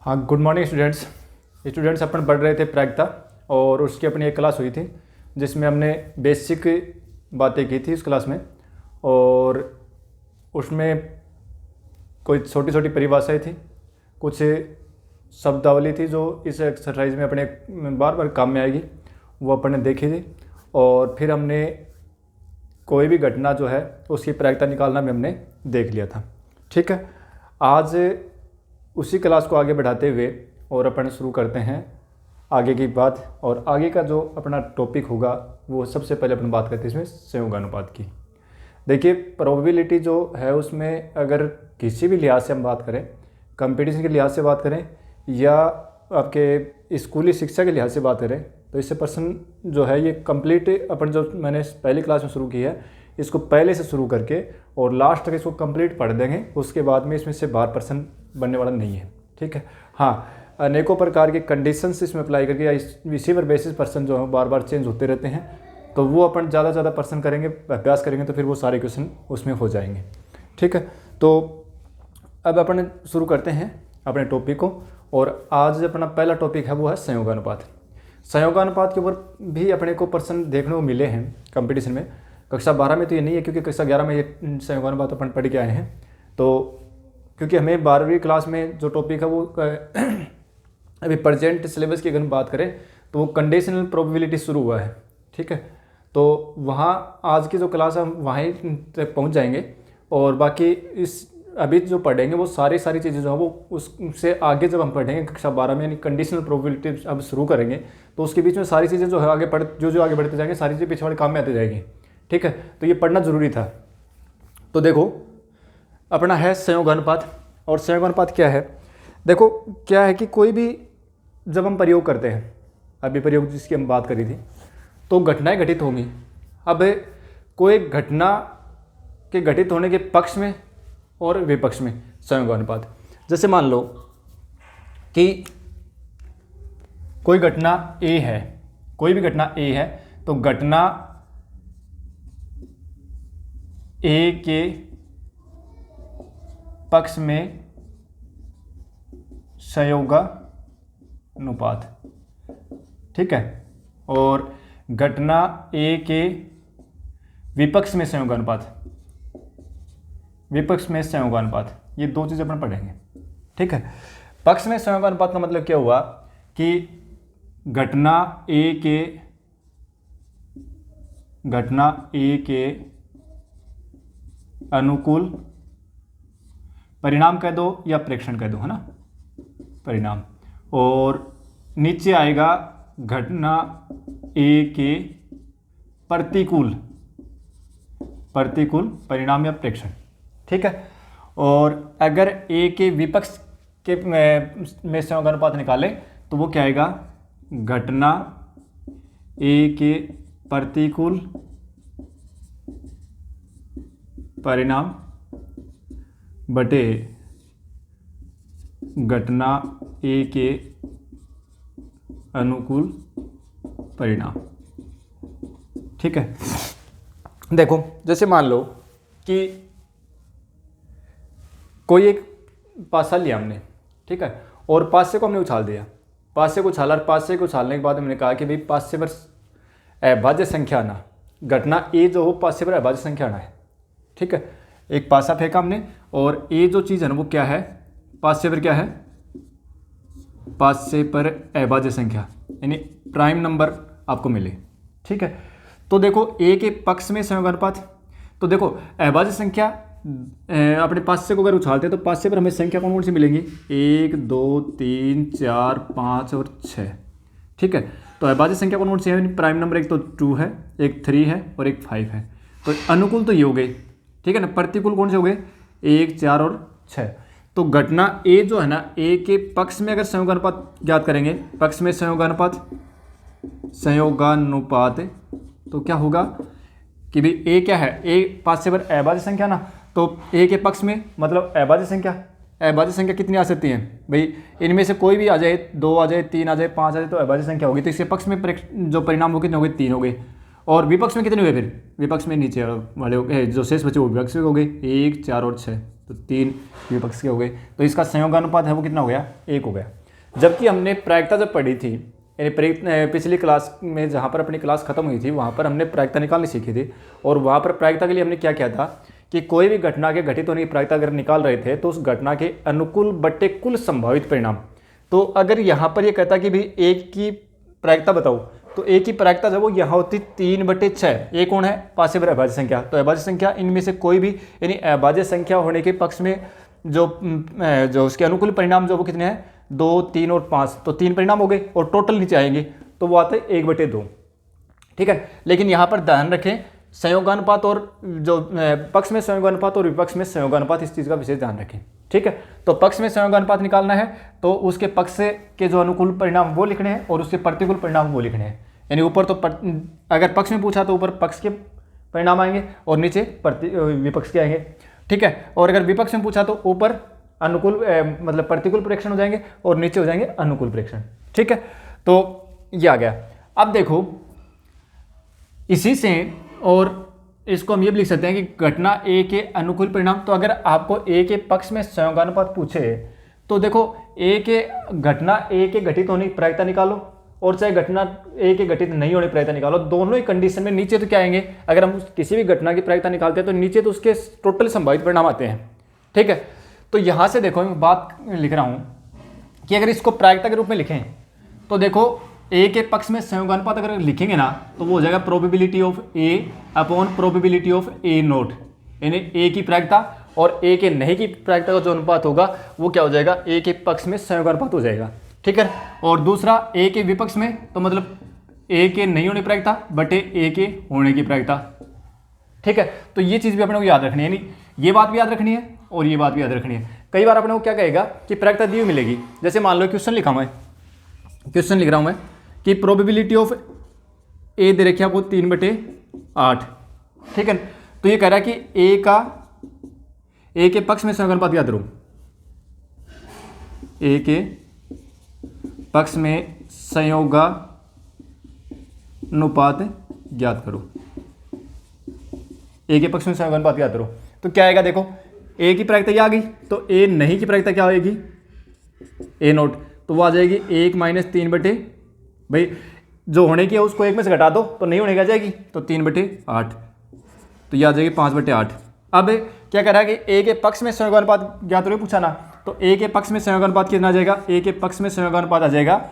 हाँ, good morning students अपन पढ़ रहे थे प्रायिकता और उसकी अपनी एक क्लास हुई थी जिसमें हमने बेसिक बातें की थी इस क्लास में। और उसमें कोई छोटी छोटी परिभाषाएं थी, कुछ शब्दावली थी जो इस एक्सरसाइज में अपने बार बार काम में आएगी, वो अपन ने देखी थी। और फिर हमने कोई भी घटना जो है उसकी प्रायिकता निकालना भी हमने देख लिया था। ठीक है, आज उसी क्लास को आगे बढ़ाते हुए और अपन शुरू करते हैं आगे की बात। और आगे का जो अपना टॉपिक होगा वो सबसे पहले अपन बात करते हैं इसमें संयोगानुपात की। देखिए, प्रोबेबिलिटी जो है उसमें अगर किसी भी लिहाज से हम बात करें, कंपटीशन के लिहाज से बात करें या आपके स्कूली शिक्षा के लिहाज से बात करें, तो इससे पर्सन जो है ये कंप्लीट अपन जो मैंने पहली क्लास में शुरू की है इसको पहले से शुरू करके और लास्ट तक इसको कंप्लीट पढ़ देंगे। उसके बाद में इसमें से बाहर पर्सन बनने वाला नहीं है। ठीक है, हाँ, अनेकों प्रकार के कंडीशंस इसमें अप्लाई करके या इसी पर बेसिस पर्सन जो है बार बार चेंज होते रहते हैं, तो वो अपन ज़्यादा से ज़्यादा पर्सन करेंगे, अभ्यास करेंगे तो फिर वो सारे क्वेश्चन उसमें हो जाएंगे। ठीक है, तो अब अपन शुरू करते हैं अपने टॉपिक को। और आज अपना पहला टॉपिक है वो है संयोगानुपात। संयोगानुपात के ऊपर भी अपने को पर्सन देखने को मिले हैं कंपटीशन में। कक्षा 12 में तो ये नहीं है क्योंकि कक्षा 11 में ये संयोगानुपात अपन पढ़ के आए हैं। तो क्योंकि हमें 12वीं क्लास में जो टॉपिक है वो अभी प्रेजेंट सिलेबस की अगर हम बात करें तो वो कंडीशनल प्रोबेबिलिटी शुरू हुआ है। ठीक है, तो वहाँ आज की जो क्लास है हम वहीं तक पहुँच जाएंगे और बाकी इस अभी जो पढ़ेंगे वो सारी चीज़ें जो है वो उससे आगे जब हम पढ़ेंगे कक्षा 12 में, यानी कंडीशनल प्रोबेबिलिटी अब शुरू करेंगे तो उसके बीच में सारी चीज़ें जो है आगे जो आगे बढ़ते जाएंगे सारी चीज़ें पीछे वाले काम में आती जाएगी। ठीक है, तो ये पढ़ना ज़रूरी था। तो देखो, अपना है संयोगानुपात। और संयोगानुपात क्या है? देखो क्या है कि कोई भी जब हम प्रयोग करते हैं, अभी प्रयोग जिसकी हम बात करी थी, तो घटनाएं घटित होंगी। अब कोई घटना के घटित होने के पक्ष में और विपक्ष में संयोगानुपात। जैसे मान लो कि कोई घटना ए है, कोई भी घटना ए है, तो घटना ए के पक्ष में संयोगानुपात। ठीक है, और घटना ए के विपक्ष में संयोगानुपात, विपक्ष में संयोगानुपात, ये दो चीज़ें अपन पढ़ेंगे। ठीक है, पक्ष में संयोगानुपात का मतलब क्या हुआ कि घटना ए के अनुकूल परिणाम कह दो या प्रेक्षण कह दो, है ना, परिणाम। और नीचे आएगा घटना ए के प्रतिकूल परिणाम या प्रेक्षण। ठीक है, और अगर ए के विपक्ष के में संयोगानुपात निकालें तो वो क्या आएगा? घटना ए के प्रतिकूल परिणाम बटे घटना ए के अनुकूल परिणाम। ठीक है, देखो जैसे मान लो कि कोई एक पासा लिया हमने, ठीक है, और पासे को हमने उछाल दिया, पासे को उछाला, और पासे को उछालने के बाद हमने कहा कि भाई पासे पर अभाज्य संख्या आना, घटना ए जो हो पासे पर अभाज्य संख्या आना है। ठीक है, एक पासा फेंका हमने और ए जो चीज़ है ना वो क्या है? पासे पर क्या है? पासे पर अभाज्य संख्या, यानी प्राइम नंबर आपको मिले। ठीक है, तो देखो ए के पक्ष में संयोगानुपात, तो देखो अभाज्य संख्या अपने पासे को अगर उछालते हैं तो पासे पर हमें संख्या कौन कौन सी मिलेंगी? 1 2 3 4 5 और 6। ठीक है, तो अभाज्य संख्या कौन कौन सी है? प्राइम नंबर एक तो 2 है, एक 3 है और एक 5 है। तो अनुकूल तो ये हो गई, ठीक है ना। प्रतिकूल कौन से हो गए? 1 4 और 6। तो घटना ए जो है ना, ए के पक्ष में अगर संयोगानुपात ज्ञात करेंगे, पक्ष में संयोगानुपात तो क्या होगा कि भाई ए क्या है? ए पासे पर अभाज्य संख्या ना, तो ए के पक्ष में मतलब अभाज्य संख्या कितनी आ सकती है भाई? इनमें से कोई भी आ जाए, 2 आ जाए, 3 आ जाए, 5 आ जाए, तो अभाज्य संख्या होगी। तो इसके पक्ष में जो परिणाम हो कितने हो गए? 3 हो गए। और विपक्ष में कितने हुए? फिर विपक्ष में नीचे वाले जो शेष बचे वो विपक्ष हो गए 1 4 और 6। तो 3 विपक्ष के हो गए, तो इसका संयोगानुपात है वो कितना हो गया, 1 हो गया। जबकि हमने प्रायिकता जब पढ़ी थी, यानी पिछली क्लास में जहाँ पर अपनी क्लास खत्म हुई थी वहाँ पर हमने प्रायिकता निकालनी सीखी थी, और वहाँ पर प्रायिकता के लिए हमने क्या किया था कि कोई भी घटना के घटित होने की प्रायिकता अगर निकाल रहे थे तो उस घटना के अनुकूल बट्टे कुल संभावित परिणाम। तो अगर यहाँ पर ये कहता कि भाई एक की प्रायिकता बताओ, तो एक की प्रायिकता जब वो यहाँ होती 3/6, ये कौन है, पार्शियल अभाज्य संख्या। तो अभाज्य संख्या इनमें से कोई भी, यानी अभाज्य संख्या होने के पक्ष में जो उसके अनुकूल परिणाम जो वो कितने हैं, 2, 3 और 5, तो 3 परिणाम हो गए, और टोटल नीचे आएंगे तो वो आते हैं 1/2। ठीक है, लेकिन यहाँ पर ध्यान रखें संयोगानुपात और जो पक्ष में संयोगानुपात और विपक्ष में संयोगानुपात, इस चीज़ का विशेष ध्यान रखें। ठीक है, तो पक्ष में संयोगानुपात निकालना है तो उसके पक्ष के जो अनुकूल परिणाम वो लिखने हैं और उसके प्रतिकूल परिणाम वो लिखने हैं। यानी ऊपर तो अगर पक्ष में पूछा तो ऊपर पक्ष के परिणाम आएंगे और नीचे विपक्ष के आएंगे। ठीक है, और अगर विपक्ष में पूछा तो ऊपर अनुकूल मतलब प्रतिकूल प्रेक्षण हो जाएंगे और नीचे हो जाएंगे अनुकूल प्रेक्षण। ठीक है, तो ये आ गया। अब देखो इसी से, और इसको हम ये भी लिख सकते हैं कि घटना ए के अनुकूल परिणाम। तो अगर आपको ए के पक्ष में संयोगानुपात पूछे तो देखो घटना ए के घटित होने की प्रायिकता निकालो, और चाहे घटना ए के घटित नहीं होने की प्रायिकता निकालो, दोनों ही कंडीशन में नीचे तो क्या आएंगे, अगर हम किसी भी घटना की प्रायिकता निकालते हैं तो नीचे तो उसके टोटल संभावित परिणाम आते हैं। ठीक है, तो यहाँ से देखो मैं बात लिख रहा हूँ कि अगर इसको प्रायिकता के रूप में लिखें तो देखो ए के पक्ष में संयोगानुपात अगर लिखेंगे ना तो वो हो जाएगा probability of A upon probability of A note, यानी ए की प्रायिकता और ए के नहीं की प्रायिकता का जो अनुपात होगा वो क्या हो जाएगा, ए के पक्ष में संयोगानुपात हो जाएगा। ठीक है, और दूसरा ए के विपक्ष में तो मतलब ए के नहीं होने की प्रायिकता बटे ए के होने की प्रायिकता। ठीक है, तो ये चीज़ भी अपने को याद रखनी है, यानी ये बात भी याद रखनी है और ये बात भी याद रखनी है। कई बार अपने को क्या कहेगा कि प्रायिकता दी हुई मिलेगी, जैसे मान लो क्वेश्चन लिखा हुआ है, क्वेश्चन लिख रहा हूँ मैं कि प्रोबेबिलिटी ऑफ ए दे रखी है आपको 3/8। ठीक है, तो ये कह रहा है कि ए के पक्ष में संयोगानुपात याद करो, ए के पक्ष में संयोगानुपात ज्ञात करो, ए के पक्ष में संयोगानुपात ज्ञात करो। तो क्या आएगा, देखो ए की प्रायिकता आ गई तो ए नहीं की प्रायिकता क्या होगी, ए नोट, तो वो आ जाएगी 1 - 3 भाई जो होने की है उसको 1 में से घटा दो तो नहीं होने की आ जाएगी, तो 3/8, तो ये आ जाएगी 5/8। अब क्या कह रहा है कि ए के पक्ष में संयोगानुपात ज्ञात करो पूछा ना, तो ए के पक्ष में संयोगानुपात कितना आ जाएगा, ए के पक्ष में संयोगानुपात आ जाएगा,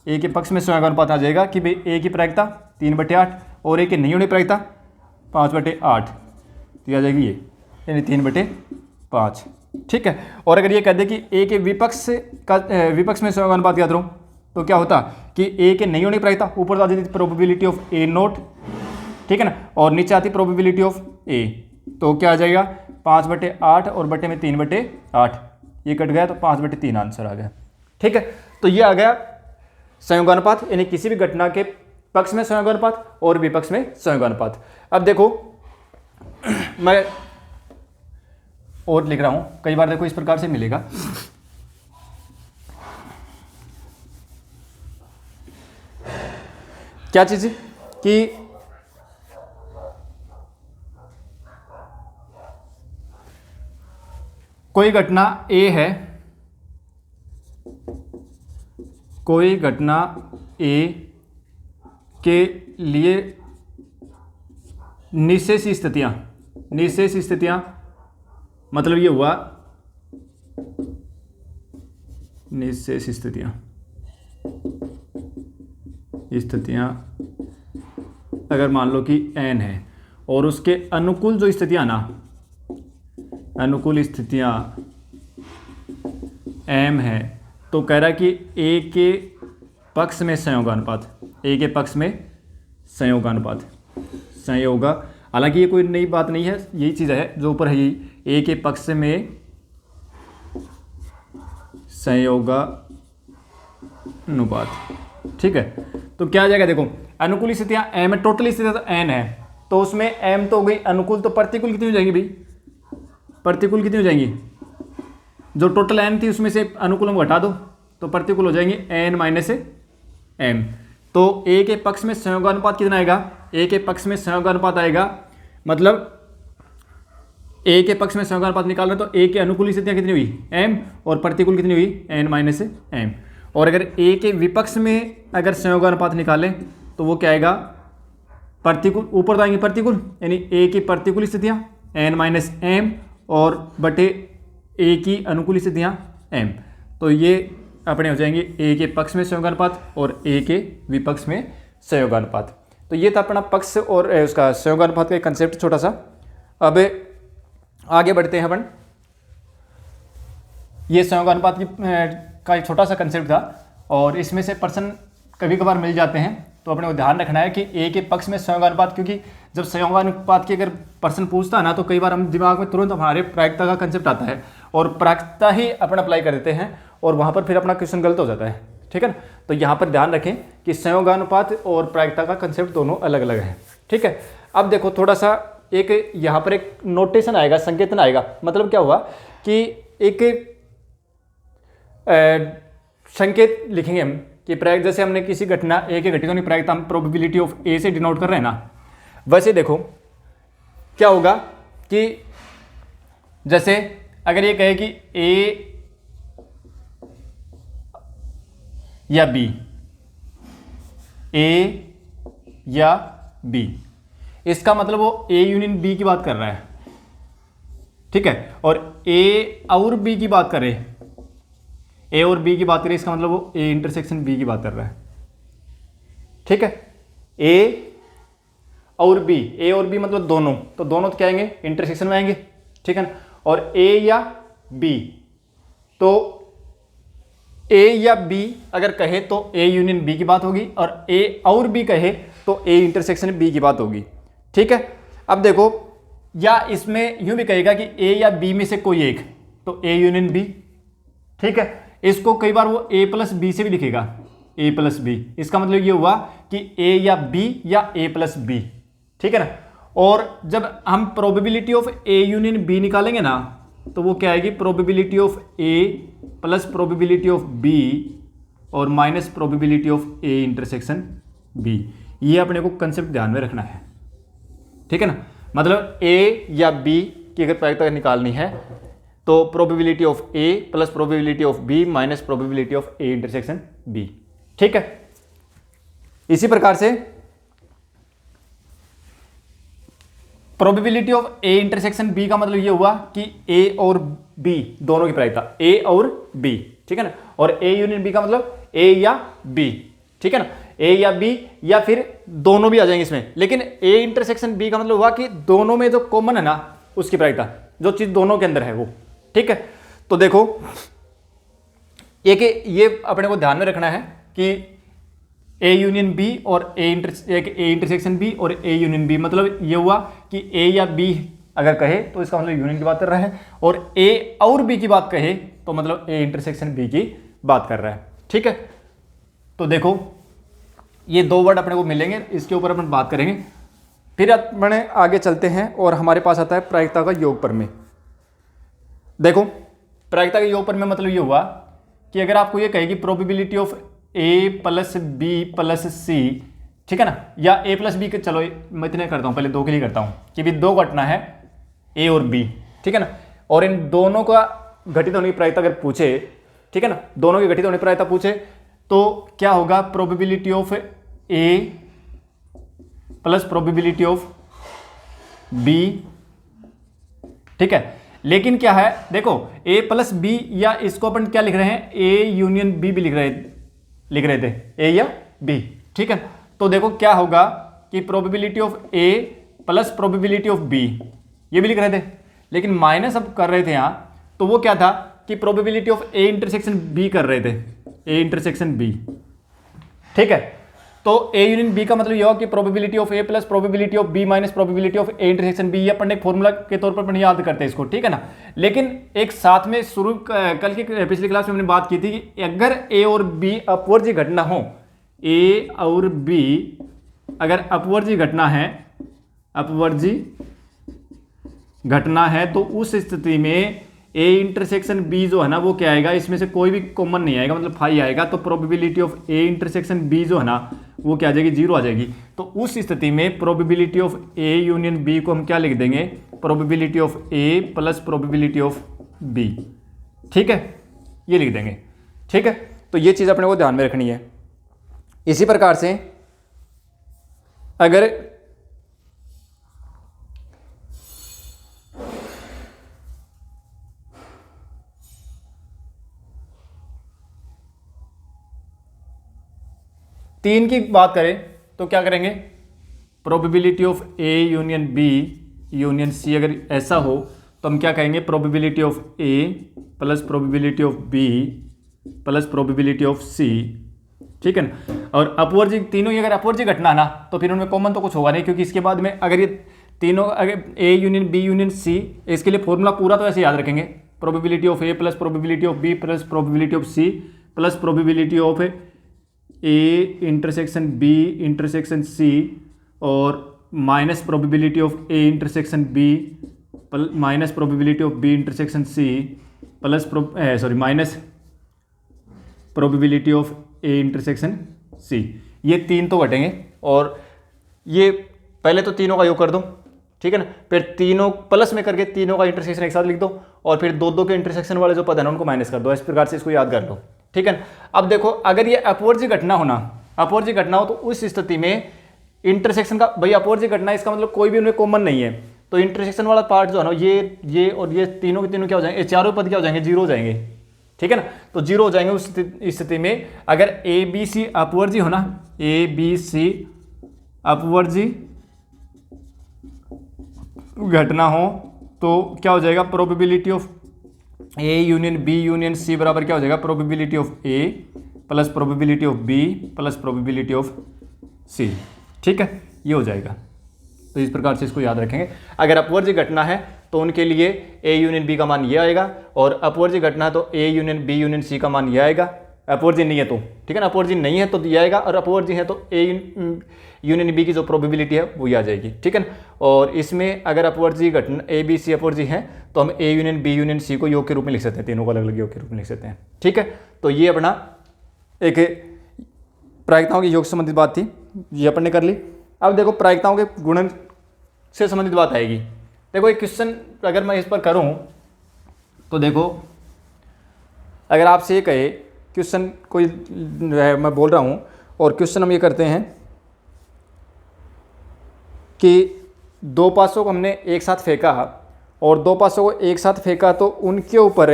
ए के पक्ष में संयोगानुपात आ जाएगा कि भाई ए की प्रायिकता 3/8 और ए के नहीं होने प्रायिकता 5/8, तो ये आ जाएगी ये, यानी 3/5। ठीक है, और अगर ये कह दे कि ए के विपक्ष में संयोगानुपात ज्ञात करो तो क्या होता कि ए के नहीं होने की प्रायिकता ऊपर आ जाती प्रोबेबिलिटी ऑफ ए नोट, ठीक है ना, और नीचे आती प्रोबेबिलिटी ऑफ ए, तो क्या आ जाएगा 5/8 और बटे में 3/8, ये कट गया तो 5/3 आंसर आ गया। ठीक है, तो ये आ गया संयोगानुपात, यानी किसी भी घटना के पक्ष में संयोगानुपात और विपक्ष में संयोगानुपात। अब देखो मैं और लिख रहा हूं, कई बार देखो इस प्रकार से मिलेगा क्या चीज कि कोई घटना ए है, कोई घटना ए के लिए निशेष स्थितियां मतलब ये हुआ निशेष स्थितियां अगर मान लो कि n है और उसके अनुकूल जो स्थितियां ना, अनुकूल स्थितियां m है, तो कह रहा है कि a के पक्ष में संयोगानुपात, a के पक्ष में संयोगानुपात हालांकि ये कोई नई बात नहीं है, यही चीज़ है जो ऊपर है, यही a के पक्ष में संयोगानुपात। ठीक है, तो क्या आ जाएगा, देखो अनुकूल स्थितियां m है, टोटल स्थितियां तो n है, तो उसमें m तो हो गई अनुकूल, तो प्रतिकूल कितनी हो जाएंगी भाई, प्रतिकूल कितनी हो जाएंगी, जो टोटल n थी उसमें से अनुकूल हम घटा दो तो प्रतिकूल हो जाएंगे n - m। तो a के पक्ष में संयोगानुपात कितना आएगा, a के पक्ष में संयोगानुपात आएगा मतलब ए के पक्ष में संयोगानुपात निकाल रहे हैं तो ए के अनुकूल स्थितियाँ कितनी हुई m और प्रतिकूल कितनी हुई n-m। और अगर ए के विपक्ष में अगर संयोगानुपात निकालें तो वो क्या आएगा प्रतिकूल, ऊपर तो आएंगे प्रतिकूल, यानी ए की प्रतिकूल स्थितियाँ n-m और बटे ए की अनुकूल स्थितियाँ m। तो ये अपने हो जाएंगे ए के पक्ष में संयोगानुपात और ए के विपक्ष में संयोगानुपात। तो ये था अपना पक्ष और उसका संयोगानुपात का कंसेप्ट छोटा सा। अब आगे बढ़ते हैं अपन। ये संयोगानुपात की का एक छोटा सा कंसेप्ट था और इसमें से प्रश्न कभी कभार मिल जाते हैं, तो अपने को ध्यान रखना है कि ए के पक्ष में संयोगानुपात, क्योंकि जब संयोगानुपात की अगर प्रश्न पूछता है ना तो कई बार हम दिमाग में तुरंत हमारे प्रायिकता का कंसेप्ट आता है और प्रायिकता ही अपन अप्लाई कर देते हैं और वहाँ पर फिर अपना क्वेश्चन गलत हो जाता है, ठीक है ना। तो यहाँ पर ध्यान रखें कि संयोगानुपात और प्रायिकता का कंसेप्ट दोनों अलग अलग है, ठीक है। अब देखो थोड़ा सा एक यहाँ पर एक नोटेशन आएगा, संकेतन आएगा। मतलब क्या हुआ कि एक संकेत लिखेंगे हम कि प्रायिक, जैसे हमने किसी घटना ए की घटित होने की प्रायिकता हम प्रोबेबिलिटी ऑफ ए से डिनोट कर रहे हैं ना, वैसे देखो क्या होगा कि जैसे अगर ये कहे कि ए या बी, ए या बी, इसका मतलब वो ए यूनियन बी की बात कर रहा है, ठीक है। और ए और बी की बात कर रहे हैं, ए और बी की बात करें, इसका मतलब वो ए इंटरसेक्शन बी की बात कर रहा है, ठीक है। ए और बी, ए और बी मतलब दोनों, तो दोनों तो क्या आएंगे इंटरसेक्शन में आएंगे, ठीक है ना। और ए या बी, तो ए या बी अगर कहे तो ए यूनियन बी की बात होगी और ए और बी कहे तो ए इंटरसेक्शन बी की बात होगी, ठीक है। अब देखो, या इसमें यूं भी कहेगा कि ए या बी में से कोई एक, तो ए यूनियन बी, ठीक है। इसको कई बार वो ए प्लस बी से भी लिखेगा, ए प्लस बी, इसका मतलब ये हुआ कि ए या बी या ए प्लस बी, ठीक है ना। और जब हम probability of A union B निकालेंगे ना तो वो क्या आएगी, probability of A plus probability of B और minus probability of A intersection B. ये अपने को कंसेप्ट ध्यान में रखना है, ठीक है ना। मतलब ए या बी की अगर प्रायिकता निकालनी है तो probability of A plus probability of B minus probability of A intersection B, ठीक है। इसी प्रकार से probability of A intersection B का मतलब ये हुआ कि ए और बी दोनों की प्रायिकता, ए और बी, ठीक है ना। और ए यूनियन बी का मतलब ए या बी, ठीक है ना। ए या बी या फिर दोनों भी आ जाएंगे इसमें, लेकिन ए इंटरसेक्शन बी का मतलब हुआ कि दोनों में जो कॉमन है ना उसकी प्रायिकता, जो चीज दोनों के अंदर है वो, ठीक है। तो देखो ये अपने को ध्यान में रखना है कि ए यूनियन बी और ए इंटरसेक्शन बी और ए यूनियन बी, मतलब ये हुआ कि ए या बी अगर कहे तो इसका मतलब यूनियन की बात कर रहा है, और ए और बी की बात कहे तो मतलब ए इंटरसेक्शन बी की बात कर रहा है, ठीक है। तो देखो ये दो वर्ड अपने को मिलेंगे, इसके ऊपर अपन बात करेंगे। फिर अपने आगे चलते हैं और हमारे पास आता है प्रायिकता का योग प्रमेय। देखो प्रायिकता के योग प्रमेय मतलब ये हुआ कि अगर आपको ये कहेगी probability of A plus B plus C, ठीक है ना, या ए प्लस बी के, चलो मैं इतने करता हूँ, पहले दो के लिए करता हूँ कि भी दो घटना है ए और बी, ठीक है ना, और इन दोनों का घटित होने की प्रायिकता अगर पूछे, ठीक है ना, दोनों की घटित होने की प्रायिकता पूछे तो क्या होगा, probability of A plus probability of B, ठीक है। लेकिन क्या है, देखो ए प्लस बी, या इसको अपन क्या लिख रहे हैं, ए यूनियन बी भी लिख रहे थे, ए या बी, ठीक है। तो देखो क्या होगा कि probability of A plus probability of B, ये भी लिख रहे थे, लेकिन माइनस अब कर रहे थे यहाँ, तो वो क्या था कि probability of A intersection B कर रहे थे, ए इंटरसेक्शन बी, ठीक है। तो ए यूनियन बी का मतलब यह होगा कि probability of A plus probability of B minus probability of A intersection B, ये अपन एक फॉर्मूला के तौर पर अपन याद करते हैं इसको, ठीक है ना। लेकिन एक साथ में शुरू कल की पिछली क्लास में हमने बात की थी कि अगर ए और बी अपवर्जी घटना हो, ए और बी अगर अपवर्जी घटना है, अपवर्जी घटना है, तो उस स्थिति में ए इंटरसेक्शन बी जो है ना वो क्या आएगा, इसमें से कोई भी कॉमन नहीं आएगा, मतलब फाई आएगा, तो probability of A intersection B जो है ना वो क्या आ जाएगी, जीरो आ जाएगी। तो उस स्थिति में probability of A union B को हम क्या लिख देंगे, probability of A plus probability of B. ठीक है, ये लिख देंगे। ठीक है, तो ये चीज़ अपने को ध्यान में रखनी है। इसी प्रकार से अगर तीन की बात करें तो क्या करेंगे, probability of A union B union C अगर ऐसा हो तो हम क्या कहेंगे, probability of A plus probability of B plus probability of C. ठीक है ना। और अपवर्जी तीनों ही अगर अपवर्जी घटना ना तो फिर उनमें कॉमन तो कुछ होगा नहीं, क्योंकि इसके बाद में अगर ये तीनों अगर A union B union C, इसके लिए फॉर्मूला पूरा तो ऐसे याद रखेंगे, probability of A plus probability of B plus probability of C plus probability of A intersection B intersection C और minus probability of A intersection B minus probability of B intersection C plus minus probability of A intersection C. ये तीन तो घटेंगे और ये पहले तो तीनों का योग कर दो, ठीक है ना, फिर तीनों प्लस में करके तीनों का इंटरसेक्शन एक साथ लिख दो और फिर दो दो के इंटरसेक्शन वाले जो पद है ना उनको माइनस कर दो। इस प्रकार से इसको याद कर लो। ठीक है ना। अब देखो अगर ये अपवर्जी घटना हो तो उस स्थिति में इंटरसेक्शन का, भाई अपवर्जी घटना इसका मतलब कोई भी उनमें कॉमन नहीं है, तो इंटरसेक्शन वाला पार्ट जो है ना ये और ये तीनों के तीनों क्या हो जाएंगे, चारों पद क्या हो जाएंगे, जीरो हो जाएंगे। ठीक है ना, तो जीरो हो जाएंगे उस स्थिति में अगर ए बी सी अपवर्जी हो ना, ए बी सी अपवर्जी घटना हो तो क्या हो जाएगा, probability of A union B union C बराबर क्या हो जाएगा, probability of A plus probability of B plus probability of C. ठीक है, ये हो जाएगा। तो इस प्रकार से इसको याद रखेंगे। अगर अपवर्जी घटना है तो उनके लिए ए यूनियन बी का मान ये आएगा और अपवर्जी घटना है तो A union B union C का मान ये आएगा। अपवर्जी नहीं है तो, ठीक है ना, अपवर्जी नहीं है तो ये आएगा और अपवर्जी है तो ए यूनियन बी की जो प्रोबेबिलिटी है वो ये आ जाएगी। ठीक है ना। और इसमें अगर अपवर्जी घटना ए बी सी अपवर्जी है तो हम A union B union C को योग के रूप में लिख सकते हैं, तीनों को अलग अलग योग के रूप में लिख सकते हैं। ठीक है, तो ये अपना एक प्रायिकताओं की योग से संबंधित बात थी, ये अपन ने कर ली। अब देखो प्रायिकताओं के गुणन से संबंधित बात आएगी। देखो एक क्वेश्चन अगर मैं इस पर करूं तो देखो अगर आपसे ये कहे क्वेश्चन कोई मैं बोल रहा हूं और क्वेश्चन हम ये करते हैं कि दो पासों को हमने एक साथ फेंका और दो पासों को एक साथ फेंका तो उनके ऊपर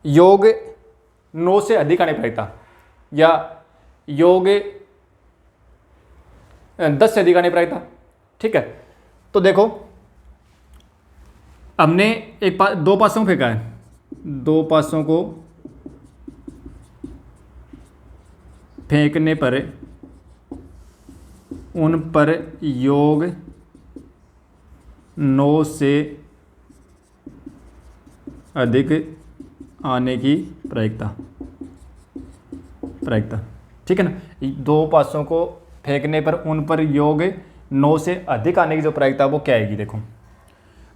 योग 9 से अधिक आने प्रायिकता या योग 10 से अधिक आने प्रायिकता। ठीक है, तो देखो हमने दो पासों को फेंका है, दो पासों को फेंकने पर उन पर योग 9 से अधिक आने की प्रायिकता। ठीक है ना, दो पासों को फेंकने पर उन पर योग 9 से अधिक आने की जो प्रायिकता वो क्या आएगी, देखो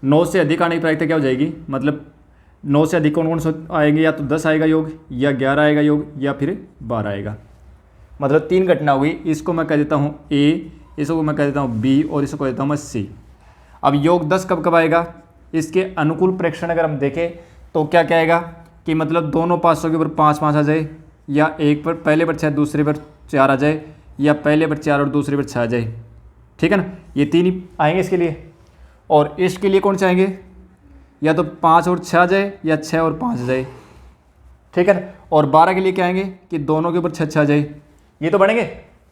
9 से अधिक आने की प्रायिकता क्या हो जाएगी, मतलब 9 से अधिक कौन कौन से आएंगे, या तो 10 आएगा योग या 11 आएगा योग या फिर 12 आएगा। मतलब तीन घटना हुई, इसको मैं कह देता हूँ ए, इसको मैं कह देता हूँ बी और इसको कह देता हूँ मैं सी। अब योग 10 कब कब आएगा, इसके अनुकूल प्रेक्षण अगर हम देखें तो क्या क्या आएगा कि मतलब दोनों पासों के ऊपर 5 5 आ जाए, या एक पर पहले पर 6 दूसरे पर 4 आ जाए, या पहले पर 4 और दूसरे पर 6 आ जाए। ठीक है ना, ये तीन ही आएंगे इसके लिए। और इसके लिए कौन से आएंगे, या तो 5 और 6 आ जाए या 6 और 5 आ जाए। ठीक है ना, और 12 के लिए क्या आएंगे कि दोनों के ऊपर 6 6 आ जाए, ये तो बनेंगे।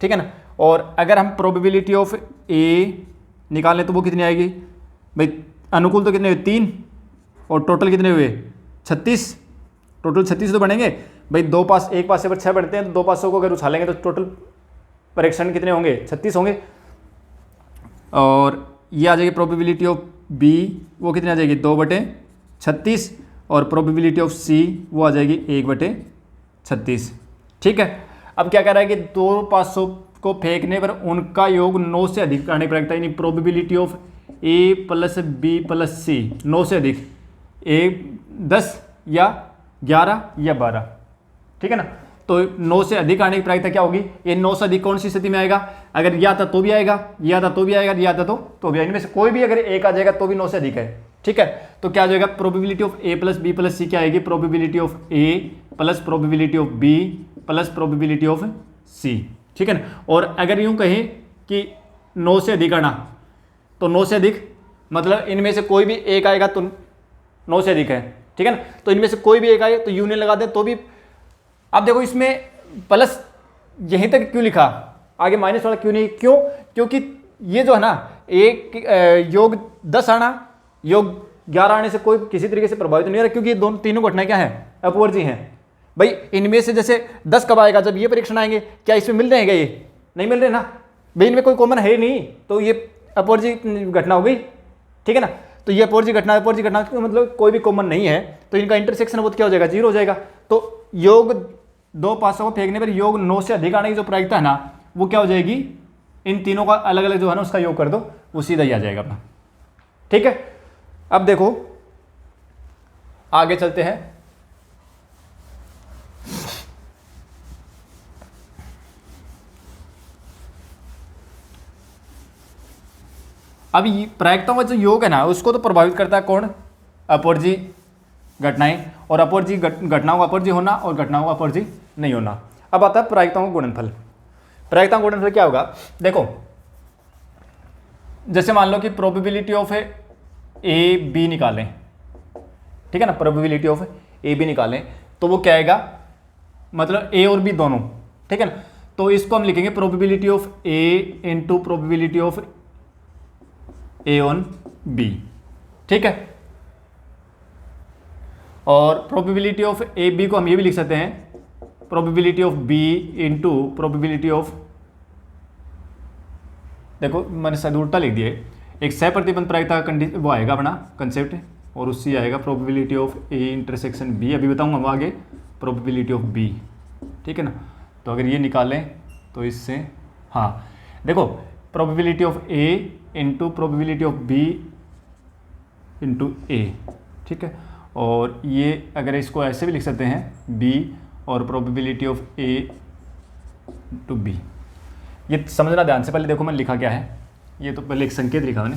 ठीक है ना, और अगर हम प्रोबेबिलिटी ऑफ ए निकालें तो वो कितनी आएगी भाई, अनुकूल तो कितने हुए 3 और टोटल कितने हुए 36, टोटल 36 तो बनेंगे भाई। दो पास एक पासे पर 6 बढ़ते हैं तो दो पासों को अगर उछालेंगे तो टोटल परीक्षण कितने होंगे 36 होंगे। और ये आ जाएगी प्रोबेबिलिटी ऑफ बी, वो कितनी आ जाएगी 2/36 और प्रोबेबिलिटी ऑफ सी वो आ जाएगी 1/36। ठीक है, अब क्या कह रहा है कि दो पासों को फेंकने पर उनका योग 9 से अधिक आने पर रखता है, यानी probability of A plus B plus C 9 से अधिक, 10 या 11 या 12। ठीक है ना, तो 9 से अधिक आने की प्रायिकता क्या होगी, ये 9 से अधिक कौन सी स्थिति में आएगा, अगर ये आता तो भी आएगा, ये आता तो भी आएगा, ये आता तो भी आएगा, इनमें से कोई भी अगर एक आ जाएगा तो भी 9 से अधिक है। ठीक है, तो क्या आ जाएगा, probability of A plus B plus C क्या आएगी, probability of A plus probability of B plus probability of C. ठीक है ना, और अगर यूं कहें कि 9 से अधिक आना, तो 9 से अधिक मतलब इनमें से कोई भी एक आएगा तो 9 से अधिक है। ठीक है ना, तो इनमें से कोई भी एक आए तो यूनियन लगा दें तो भी। अब देखो इसमें प्लस यहीं तक क्यों लिखा, आगे माइनस वाला क्यों नहीं, क्यों, क्योंकि ये जो है ना एक योग 10 आना योग 11 आने से कोई किसी तरीके से प्रभावित नहीं हो रहा, क्योंकि ये दोनों तीनों घटनाएं क्या है, अपवर्जी हैं। भाई इनमें से जैसे 10 कब आएगा, जब ये परीक्षण आएंगे, क्या इसमें मिल रहे हैं, ये नहीं मिल रहे ना भाई, इनमें कोई कॉमन है नहीं, तो ये अपवर्जी घटना हो गई। ठीक है ना, तो ये अपवर्जी घटना मतलब कोई भी कॉमन नहीं है, तो इनका इंटरसेक्शन वो क्या हो जाएगा, 0 हो जाएगा। तो योग 2 पासों को फेंकने पर योग 9 से अधिक आने की जो प्रायिकता है ना, वो क्या हो जाएगी, इन तीनों का अलग अलग जो है ना उसका योग कर दो, वो सीधा ही आ जाएगा अपना। ठीक है, अब देखो आगे चलते हैं। अब प्रायिकताओं का जो योग है ना उसको तो प्रभावित करता है कौन, अपवर्जी घटनाएं, और अपवर्जी घटनाओं का अपवर्जी होना और घटनाओं का अपवर्जी नहीं होना। अब आता है प्रायिकताओं का गुणनफल। प्रायिकताओं का गुणनफल क्या होगा, देखो जैसे मान लो कि प्रोबेबिलिटी ऑफ ए बी निकालें, ठीक है ना, प्रोबेबिलिटी ऑफ ए बी निकालें, तो वो क्या आएगा, मतलब ए और बी दोनों। ठीक है ना, तो इसको हम लिखेंगे probability of A into probability of A on B. ठीक है, और प्रोबेबिलिटी ऑफ ए बी को हम ये भी लिख सकते हैं probability of B into probability of, देखो मैंने शायद उल्टा लिख दिया है, एक सह प्रतिबंध प्रायिकता का वो आएगा अपना कंसेप्ट, और उससे आएगा probability of A intersection B, अभी बताऊंगा हम आगे, प्रोबेबिलिटी ऑफ बी। ठीक है ना, तो अगर ये निकालें तो इससे, हाँ देखो probability of A into probability of B into A. ठीक है, और ये अगर इसको ऐसे भी लिख सकते हैं बी और probability of A to B. ये समझना ध्यान से, पहले देखो मैंने लिखा क्या है, ये तो पहले एक संकेत लिखा मैंने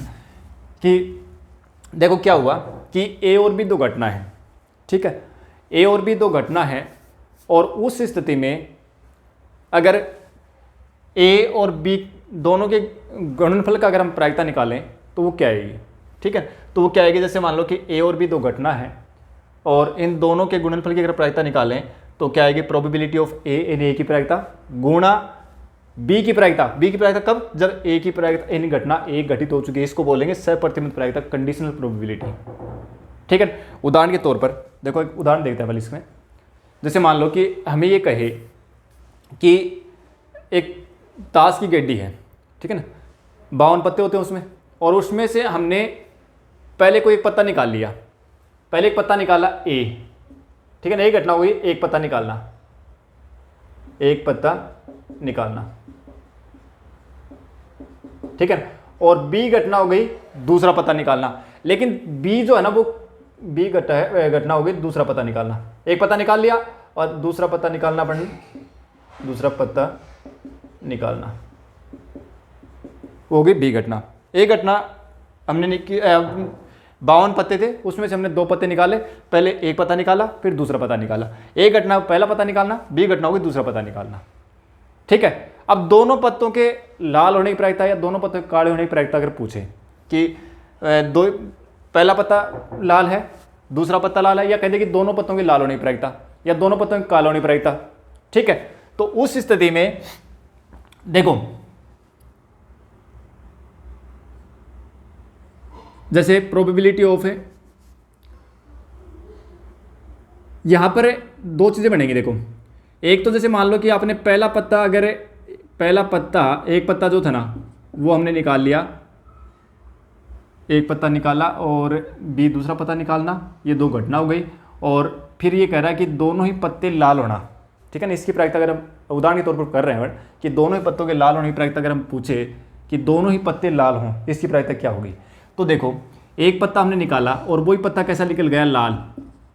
कि देखो क्या हुआ कि ए और बी दो घटना है। ठीक है, ए और बी दो घटना है, और उस स्थिति में अगर ए और बी दोनों के गुणनफल का अगर हम प्रायिकता निकालें तो वो क्या आएगी। ठीक है, तो वो क्या आएगी, जैसे मान लो कि ए और बी दो घटना है और इन दोनों के गुणनफल की अगर प्रायिकता निकालें तो क्या आएगी, प्रोबेबिलिटी ऑफ ए इन ए की प्रायिकता गुणा बी की प्रायिकता। बी की प्रायिकता कब, जब ए की प्रायिकता इन घटना एक घटित हो चुकी है, इसको बोलेंगे सहप्रतिबंध प्रायिकता, कंडीशनल प्रोबेबिलिटी। ठीक है, उदाहरण के तौर पर देखो एक उदाहरण देखते हैं पहले इसमें। जैसे मान लो कि हमें ये कहे कि एक ताश की गड्डी है, ठीक है ना, 52 पत्ते होते हैं उसमें, और उसमें से हमने पहले कोई एक पत्ता निकाल लिया, पहले एक पत्ता निकाला ए। ठीक है ना, एक घटना हुई एक पत्ता निकालना, एक पत्ता निकालना। ठीक है, और बी घटना हो गई दूसरा पत्ता निकालना, लेकिन बी जो है ना वो बी घटना हो गई दूसरा पत्ता निकालना। एक पत्ता निकाल लिया और दूसरा पत्ता निकालना पड़ना, दूसरा पत्ता निकालना, हो गई बी घटना। एक घटना हमने 52 पत्ते थे, उसमें से हमने 2 पत्ते निकाले, पहले एक पत्ता निकाला फिर दूसरा पत्ता निकाला। एक घटना पहला पत्ता निकालना, बी घटना होगी दूसरा पत्ता निकालना। ठीक है, अब दोनों पत्तों के लाल होने की प्रायिकता या दोनों पत्तों के काले होने की प्रायिकता अगर पूछे कि दो पहला पत्ता लाल है दूसरा पत्ता लाल है, या कहते कि दोनों पत्तों की लाल होने की प्रायिकता या दोनों पत्तों की काले होने की प्रायिकता। ठीक है, तो उस स्थिति में देखो जैसे प्रोबेबिलिटी ऑफ है, यहां पर 2 चीजें बनेंगी। देखो एक तो जैसे मान लो कि आपने पहला पत्ता, अगर पहला पत्ता एक पत्ता जो था ना वो हमने निकाल लिया, एक पत्ता निकाला, और बी दूसरा पत्ता निकालना, ये 2 घटना हो गई। और फिर ये कह रहा है कि दोनों ही पत्ते लाल होना। ठीक है ना, इसकी प्रायिकता अगर हम उदाहरण के तौर पर कर रहे हैं कि दोनों ही पत्तों के लाल होने की प्रायिकता अगर हम पूछे कि दोनों ही पत्ते लाल हों, इसकी प्रायिकता क्या होगी। तो देखो एक पत्ता हमने निकाला और वही पत्ता कैसा निकल गया, लाल।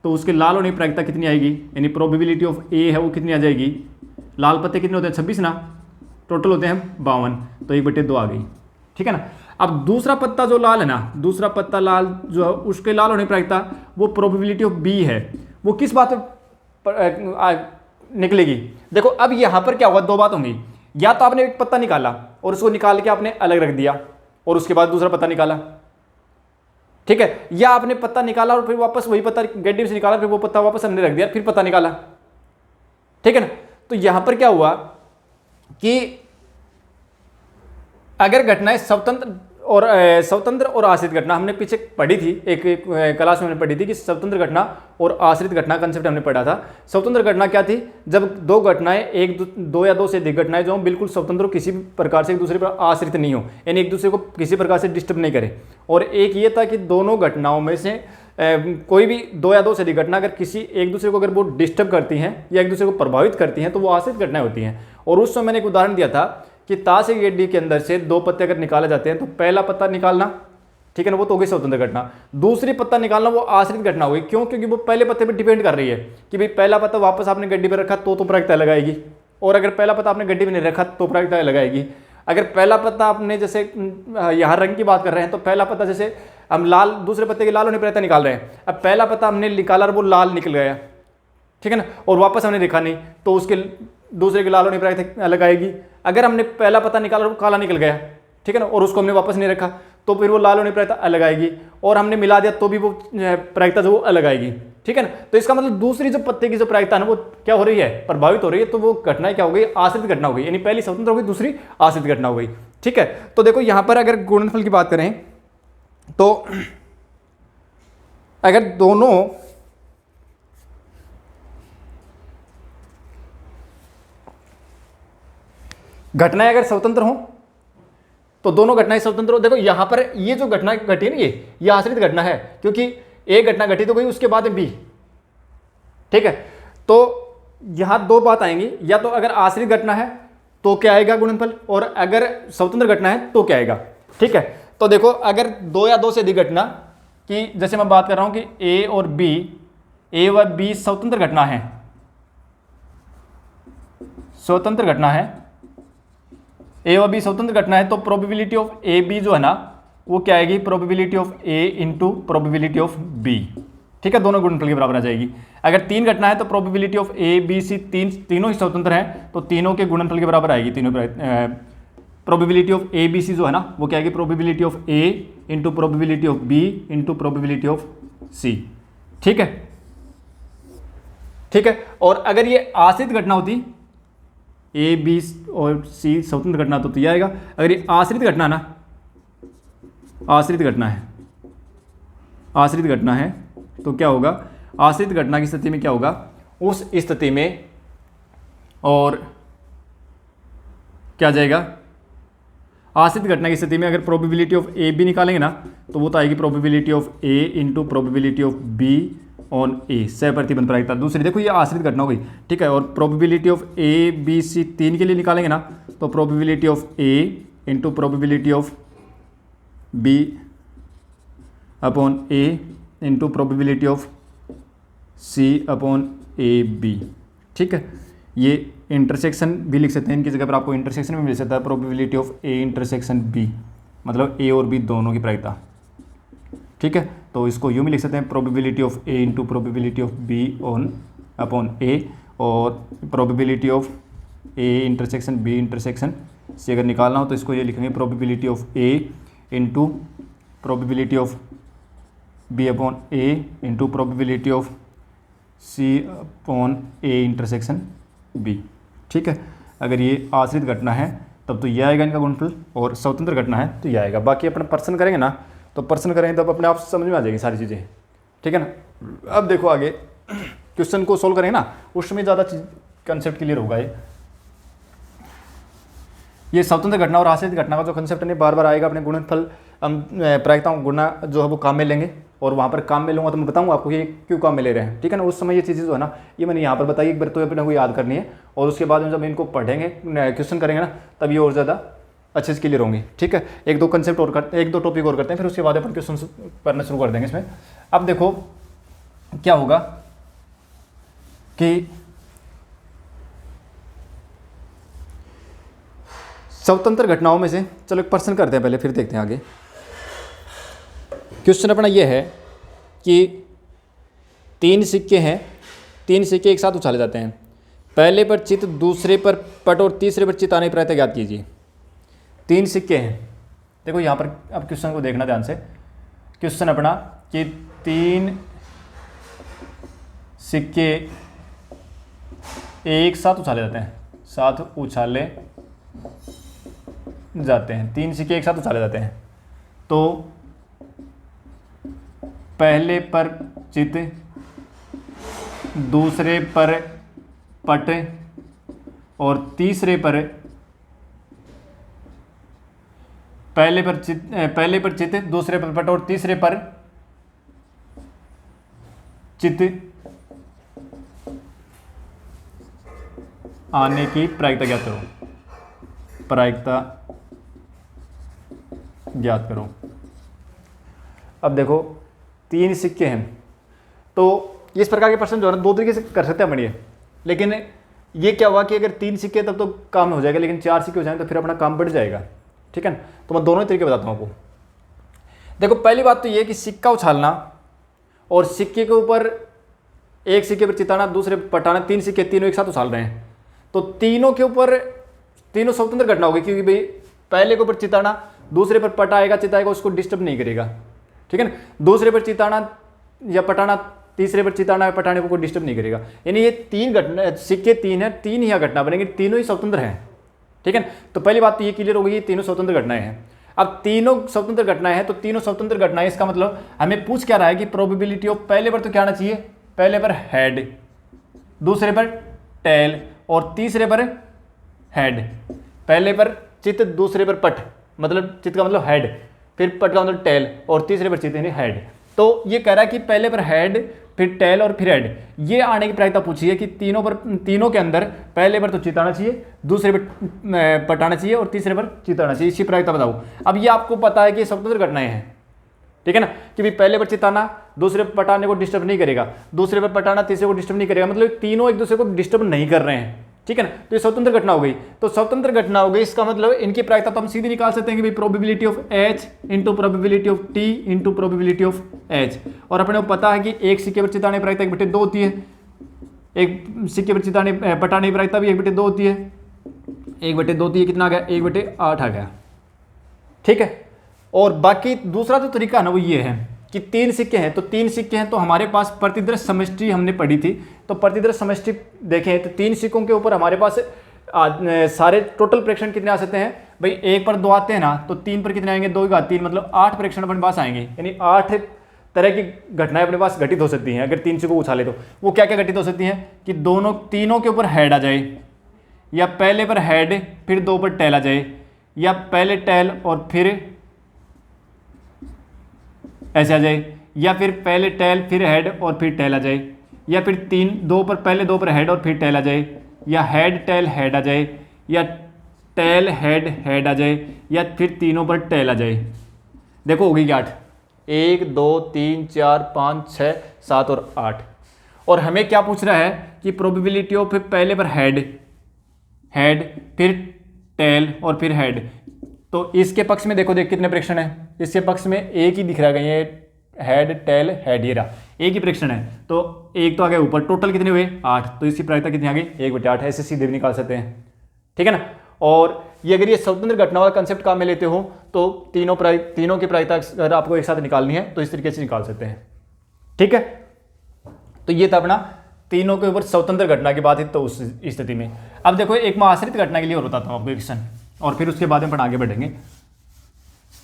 तो उसके लाल होने की प्रायिकता कितनी आएगी, यानी प्रोबेबिलिटी ऑफ ए है वो कितनी आ जाएगी, लाल पत्ते कितने होते हैं 26 ना, टोटल होते हैं 52, तो 1/2 आ गई। ठीक है ना। अब दूसरा पत्ता जो लाल है ना, दूसरा पत्ता लाल जो है उसके लाल होने की प्रायिकता वो प्रोबेबिलिटी ऑफ बी है, वो किस बात पर निकलेगी। देखो अब यहां पर क्या होगा, दो बात होंगी, या तो आपने एक पत्ता निकाला और उसको निकाल के आपने अलग रख दिया और उसके बाद दूसरा पत्ता निकाला, ठीक है, या आपने पत्ता निकाला और फिर वापस वही पत्ता गड्ढे से निकाला, फिर वो पत्ता वापस हमने रख दिया, फिर पत्ता निकाला, ठीक है ना। तो यहां पर क्या हुआ कि अगर घटनाएं स्वतंत्र और आश्रित घटना हमने पीछे पढ़ी थी, एक क्लास में हमने पढ़ी थी कि स्वतंत्र घटना और आश्रित घटना कंसेप्ट हमने पढ़ा था। स्वतंत्र घटना क्या थी, जब दो घटनाएं दो या दो से अधिक घटनाएं जो बिल्कुल स्वतंत्र हो, किसी भी प्रकार से एक दूसरे पर आश्रित नहीं हो, यानी एक दूसरे को किसी प्रकार से डिस्टर्ब नहीं करे। और एक ये था कि दोनों घटनाओं में से कोई भी दो या दो से अधिक घटना अगर किसी एक दूसरे को अगर वो डिस्टर्ब करती हैं या एक दूसरे को प्रभावित करती हैं तो वो आश्रित घटनाएं होती हैं। और उस समय मैंने एक उदाहरण दिया था कि ताश की गड्डी के अंदर से दो पत्ते अगर निकाले जाते हैं तो पहला पत्ता निकालना, ठीक है ना, वो तो हो गई स्वतंत्र घटना। दूसरी पत्ता निकालना वो आश्रित घटना हो गई। क्यों? क्योंकि वो पहले पत्ते पर डिपेंड कर रही है कि भाई पहला पत्ता वापस आपने गड्डी पर रखा तो प्रायिकता लगाएगी, और अगर पहला पत्ता आपने गड्डी में नहीं रखा तो प्रायिकता लगाएगी। अगर पहला पत्ता आपने जैसे यहाँ रंग की बात कर रहे हैं तो पहला पत्ता जैसे हम लाल, दूसरे पत्ते के लाल होने प्रायिकता निकाल रहे हैं, अब पहला पत्ता हमने निकाला और वो लाल निकल गया, ठीक है ना, और वापस हमने देखा नहीं तो उसके दूसरे के लाल होने प्रायिकता लगाएगी। अगर हमने पहला पत्ता निकाला और वो काला निकल गया, ठीक है ना, और उसको हमने वापस नहीं रखा तो फिर वो लाल होने प्रायिकता अलग आएगी, और हमने मिला दिया तो भी वो प्रायिकता जो वो अलग आएगी, ठीक है ना। तो इसका मतलब दूसरी जो पत्ते की जो प्रायिकता है वो क्या हो रही है, प्रभावित हो रही है। तो वो घटना क्या हो गई, आश्रित घटना हो गई, यानी पहली स्वतंत्र हो गई, दूसरी आश्रित घटना हो गई, ठीक है। तो देखो यहां पर अगर गुणनफल की बात करें तो अगर दोनों घटनाएं अगर स्वतंत्र हो तो दोनों घटनाएं स्वतंत्र हो। देखो यहां पर ये जो घटना घटी है ना, ये आश्रित घटना है, क्योंकि एक घटना घटी तो गई, उसके बाद बी, ठीक है। तो यहां दो बात आएंगी, या तो अगर आश्रित घटना है तो क्या आएगा गुणनफल, और अगर स्वतंत्र घटना है तो क्या आएगा, ठीक है। तो देखो अगर दो या दो से अधिक घटना की, जैसे मैं बात कर रहा हूं कि ए और बी, ए व बी स्वतंत्र घटना है, स्वतंत्र घटना है, ए व बी स्वतंत्र घटना है, तो प्रोबेबिलिटी ऑफ ए बी जो है ना वो क्या आएगी, probability of A into probability of B, ठीक है, दोनों गुणनफल के बराबर आ जाएगी। अगर तीन घटना है तो probability of A B C तीनों ही स्वतंत्र हैं तो तीनों के गुणनफल के बराबर आएगी। तीनों probability of A B C जो है ना वो क्या आएगी, probability of A into probability of B into probability of C, ठीक है, ठीक है। और अगर ये आश्रित घटना होती, ए बी और सी स्वतंत्र घटना तो यह आएगा। अगर ये आश्रित घटना ना, आश्रित घटना है, आश्रित घटना है तो क्या होगा, आश्रित घटना की स्थिति में क्या होगा, उस स्थिति में और क्या जाएगा, आश्रित घटना की स्थिति में अगर प्रोबेबिलिटी ऑफ ए बी निकालेंगे ना तो वो तो आएगी probability of A into probability of B on A, सहप्रतिबंध प्रायिकता। दूसरी देखो ये आश्रित घटना हो गई, ठीक है, और probability of A B C तीन के लिए निकालेंगे ना तो probability of A into probability of B upon A into probability of C upon A B, ठीक है। ये इंटरसेक्शन भी लिख सकते हैं, इनकी जगह पर आपको इंटरसेक्शन भी मिल सकता है, probability of A intersection B, मतलब ए और बी दोनों की प्रायिकता, ठीक है। तो इसको यूँ भी लिख सकते हैं, probability of A into probability of B on upon A, और probability of A intersection B intersection C अगर निकालना हो तो इसको ये लिखेंगे probability of A into probability of B upon A into probability of C upon A intersection B, ठीक है। अगर ये आश्रित घटना है तब तो यह आएगा इनका गुणनफल, और स्वतंत्र घटना है तो यह आएगा। बाकी अपना प्रश्न करेंगे ना तो प्रश्न करेंगे तब अपने आप समझ में आ जाएगी सारी चीज़ें, ठीक है ना। अब देखो आगे क्वेश्चन को सोल्व करेंगे ना उसमें ज़्यादा चीज कंसेप्ट क्लियर होगा। ये स्वतंत्र घटना और आश्रित घटना का जो कंसेप्ट है बार बार आएगा। अपने गुणनफल हम प्रायिकताओं गुणा जो है वो काम में लेंगे, और वहाँ पर काम में लूँगा तो मैं बताऊँगा आपको ये क्यों काम में ले रहे हैं, ठीक है ना। उस समय ये चीज़ें जो है ना ये मैंने यहाँ पर बताई, एक बार तो अपने को याद करनी है, और उसके बाद में जब इनको पढ़ेंगे क्वेश्चन करेंगे ना तब ये और ज़्यादा अच्छे से क्लियर होंगी, ठीक है। एक दो कंसेप्ट और करते हैं, एक दो टॉपिक और करते हैं, फिर उसके बाद अपन क्वेश्चन करना शुरू कर देंगे इसमें। अब देखो क्या होगा कि स्वतंत्र घटनाओं में से, चलो एक प्रश्न करते हैं पहले, फिर देखते हैं आगे। क्वेश्चन अपना ये है कि 3 सिक्के हैं, 3 सिक्के एक साथ उछाले जाते हैं, पहले पर चित, दूसरे पर पट और तीसरे पर चित आने की प्रायता ज्ञात कीजिए। 3 सिक्के हैं, देखो यहाँ पर अब क्वेश्चन को देखना ध्यान से। क्वेश्चन अपना कि 3 सिक्के एक साथ उछाले जाते हैं, साथ उछाले जाते हैं, 3 सिक्के एक साथ उछाले जाते हैं, तो पहले पर चित, दूसरे पर पट और तीसरे पर, पहले पर चित, दूसरे पर पट और तीसरे पर चित आने की प्रायिकता ज्ञात करो, प्रायिकता ज्ञात करो। अब देखो 3 सिक्के हैं, तो इस प्रकार के प्रश्न जो है ना 2 तरीके से कर सकते हैं बढ़िया, लेकिन ये क्या हुआ कि अगर 3 सिक्के तब तो काम हो जाएगा, लेकिन 4 सिक्के हो जाएंगे तो फिर अपना काम बढ़ जाएगा। ठीक है, तो मैं दोनों ही तरीके बताता हूँ आपको। देखो पहली बात तो ये कि सिक्का उछालना और सिक्के के ऊपर, एक सिक्के पर चिताना, दूसरे पर पटाना, 3 सिक्के तीनों एक साथ उछाल रहे हैं, तो तीनों के ऊपर तीनों स्वतंत्र घटना होगी, क्योंकि भाई पहले के ऊपर चिताना, दूसरे पर पटाएगा, चिताएगा, उसको डिस्टर्ब नहीं करेगा। ठीक है ना, दूसरे पर चिताना या पटाना, तीसरे पर चिताना या पटाने को कोई डिस्टर्ब नहीं करेगा। यानी ये 3 घटना, सिक्के 3 है, 3 ही घटना बनेंगे, तीनों ही स्वतंत्र हैं। ठीक है, तो पहली बात तो ये क्लियर हो गई, ये तीनों स्वतंत्र घटनाएं हैं। अब तीनों स्वतंत्र घटनाएं हैं, तो तीनों स्वतंत्र घटनाएं, इसका मतलब हमें पूछ क्या रहा है कि प्रोबेबिलिटी ऑफ, पहले पर तो क्या आना चाहिए, पहले पर हेड, दूसरे पर टेल और तीसरे पर हेड। पहले पर चित, दूसरे पर पट, मतलब चित का मतलब हेड, फिर पट का मतलब टेल और तीसरे पर चित यानी हेड। तो ये कह रहा है कि पहले पर हेड, फिर टेल और फिर हेड, ये आने की प्रायिकता पूछी है कि तीनों के अंदर पहले पर तो चित आना चाहिए, दूसरे पर पट आना चाहिए और तीसरे पर चित आना चाहिए, इसकी प्रायिकता बताओ। अब ये आपको पता है कि स्वतंत्र घटनाएं हैं, ठीक है ना, कि भाई पहले पर चिताना दूसरे पर पटाने को डिस्टर्ब नहीं करेगा, दूसरे पर पटाना तीसरे को डिस्टर्ब नहीं करेगा, मतलब तीनों एक दूसरे को डिस्टर्ब नहीं कर रहे हैं। ठीक है ना, तो ये स्वतंत्र घटना हो गई। तो स्वतंत्र घटना हो गई, इसका मतलब इनकी प्रायिकता तो हम सीधे निकाल सकते हैं कि भाई probability of H into probability of T into probability of H. और अपने को पता है कि एक सिक्के पर चिताने की प्रायिकता 1/2 होती है, एक सिक्के पर चिताने पटाने की प्रायिकता भी 1/2 होती है, 1/2 होती है, कितना आ गया, 1/8 आ गया। ठीक है, और बाकी दूसरा जो तरीका है ना वो ये है कि 3 सिक्के हैं, तो 3 सिक्के हैं, तो हमारे पास प्रतिदृश्य समष्टि हमने पढ़ी थी, तो प्रतिदृश्य समष्टि देखें तो 3 सिक्कों के ऊपर हमारे पास सारे टोटल प्रेक्षण कितने आ सकते हैं भाई, 1 पर 2 आते हैं ना, तो 3 पर कितने आएंगे, 2 की घात 3, मतलब 8 प्रेक्षण अपने पास आएंगे। यानी 8 तरह की घटनाएं अपने पास घटित हो सकती हैं। अगर 3 सिक्कों को उछाले तो वो क्या क्या घटित हो सकती हैं कि तीनों के ऊपर हेड आ जाए, या पहले पर हेड फिर 2 पर टेल आ जाए, या पहले टेल और फिर ऐसे आ जाए, या फिर पहले टेल फिर हेड और फिर टेल आ जाए, या फिर 2 पर पहले 2 पर हेड और फिर टेल आ जाए, या हेड टेल हेड आ जाए, या टेल हेड हेड आ जाए, या फिर तीनों पर टेल आ जाए। देखो हो गई 8, 1 2 3 4 5 6 7 और 8। और हमें क्या पूछ रहा है कि प्रोबेबिलिटी ऑफ पहले पर हेड फिर टेल और फिर हेड। तो इसके पक्ष में देखो कितने प्रेक्षण है, इसके पक्ष में एक ही दिख रहा है, ये हेड टेल हेड, ये रहा एक ही प्रेक्षण है, तो एक तो आ गया ऊपर, टोटल कितने हुए 8, तो इसकी प्रायिकता कितनी आ गई 1/8, ऐसे सीधे भी निकाल सकते हैं। ठीक है ना, और ये अगर ये स्वतंत्र घटना वाला कंसेप्ट काम में लेते हो तो तीनों की प्रायिकता अगर आपको एक साथ निकालनी है तो इस तरीके से निकाल सकते हैं। ठीक है, तो ये था अपना तीनों के ऊपर स्वतंत्र घटना की बात है। तो उस स्थिति में अब देखो एक मैं आश्रित घटना के लिए और बताता हूँ आपको क्वेश्चन, और फिर उसके बाद में अपन आगे बढ़ेंगे,